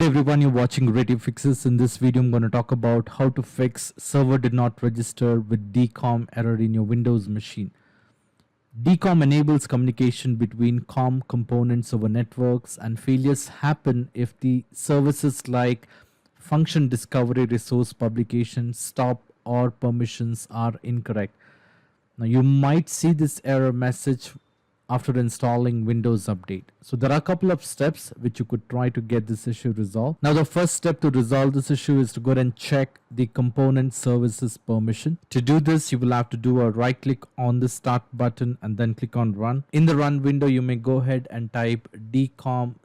everyone, you're watching Creative Fixes. In this video, I'm going to talk about how to fix server did not register with DCOM error in your Windows machine. DCOM enables communication between COM components over networks, and failures happen if the services like function discovery, resource publication, stop, or permissions are incorrect. Now, you might see this error message after installing Windows Update. So there are a couple of steps which you could try to get this issue resolved. Now the first step to resolve this issue is to go ahead and check the component services permission. To do this, you will have to do a right click on the start button and then click on run. In the run window, you may go ahead and type dcomcnfg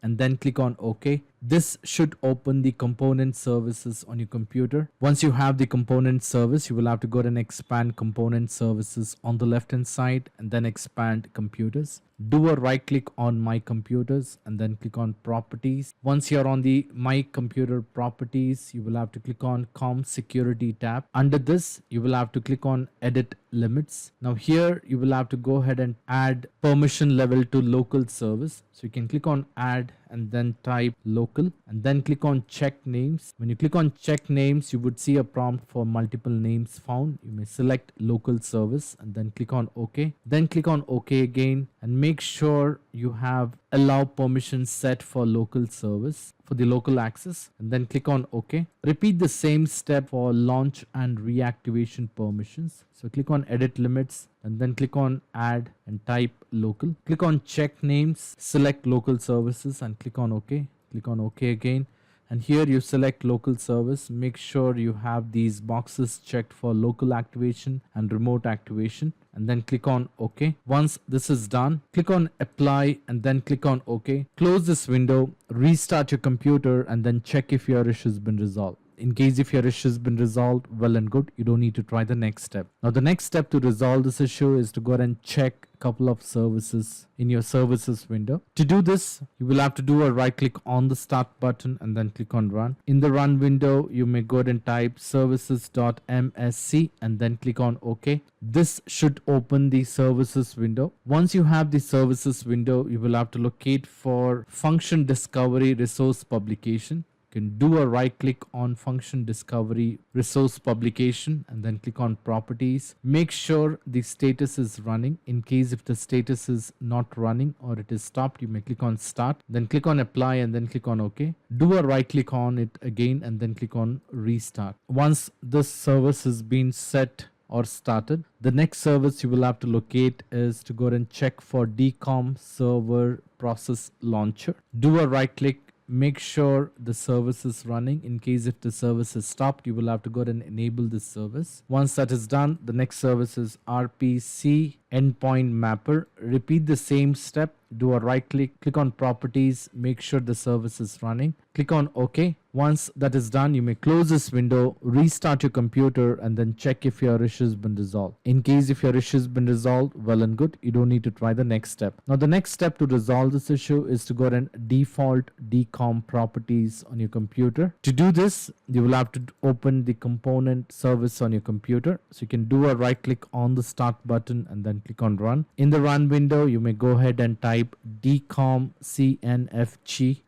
and then click on OK. This should open the component services on your computer. Once you have the component service, you will have to go ahead and expand component services on the left hand side and then expand computers. Do a right click on my computers and then click on properties. Once you're on the my computer properties, you will have to click on COM security tab. Under this, you will have to click on edit limits. Now here you will have to go ahead and add permission level to local service. So you can click on add and then type local and then click on check names. When you click on check names, you would see a prompt for multiple names found. You may select local service and then click on OK. Then click on OK again and make sure you have allow permissions set for local service for the local access and then click on OK. Repeat the same step for launch and reactivation permissions. So click on edit limits and then click on add and type local. Click on check names, select local services and click on OK. Click on OK again. And here you select local service. Make sure you have these boxes checked for local activation and remote activation and then click on OK. Once this is done, click on apply and then click on OK. Close this window, restart your computer and then check if your issue has been resolved. In case if your issue has been resolved, well and good, you don't need to try the next step. Now the next step to resolve this issue is to go ahead and check a couple of services in your services window. To do this, you will have to do a right click on the start button and then click on run. In the run window, you may go ahead and type services.msc and then click on OK. This should open the services window. Once you have the services window, you will have to locate for function discovery resource publication. Can do a right click on function discovery resource publication and then click on properties. Make sure the status is running. In case if the status is not running or it is stopped, you may click on start, then click on apply and then click on OK. Do a right click on it again and then click on restart. Once this service has been set or started, the next service you will have to locate is to go and check for DCOM server process launcher. Do a right click. Make sure the service is running. In case if the service is stopped, you will have to go ahead and enable this service. Once that is done, the next service is RPC endpoint mapper. Repeat the same step. Do a right click, click on properties, make sure the service is running. Click on OK. Once that is done, you may close this window, restart your computer and then check if your issue has been resolved. In case if your issue has been resolved, well and good, you don't need to try the next step. Now the next step to resolve this issue is to go ahead and default DCOM properties on your computer. To do this, you will have to open the component service on your computer. So you can do a right click on the start button and then click on run. In the run window, you may go ahead and type dcomcnfg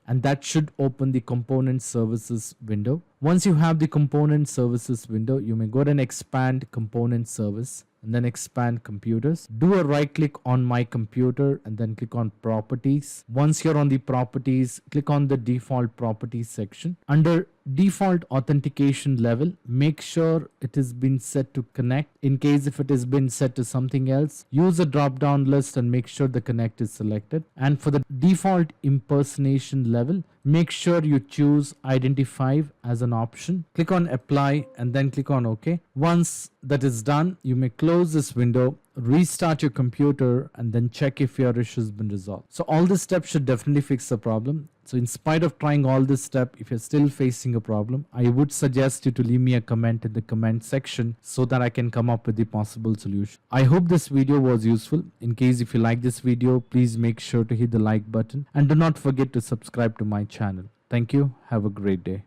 and that should open the component services window. Once you have the component services window, you may go ahead and expand component service and then expand computers. Do a right click on my computer and then click on properties. Once you're on the properties, click on the default properties section. Under default authentication level, make sure it has been set to connect. In case if it has been set to something else, use a drop down list and make sure the connect is selected. And for the default impersonation level, make sure you choose identify as an option. Click on apply and then click on OK. Once that is done, you may close this window, restart your computer and then check if your issue has been resolved. So all these steps should definitely fix the problem. So in spite of trying all this step, if you're still facing a problem, I would suggest you to leave me a comment in the comment section so that I can come up with the possible solution. I hope this video was useful. In case if you like this video, please make sure to hit the like button and do not forget to subscribe to my channel. Thank you. Have a great day.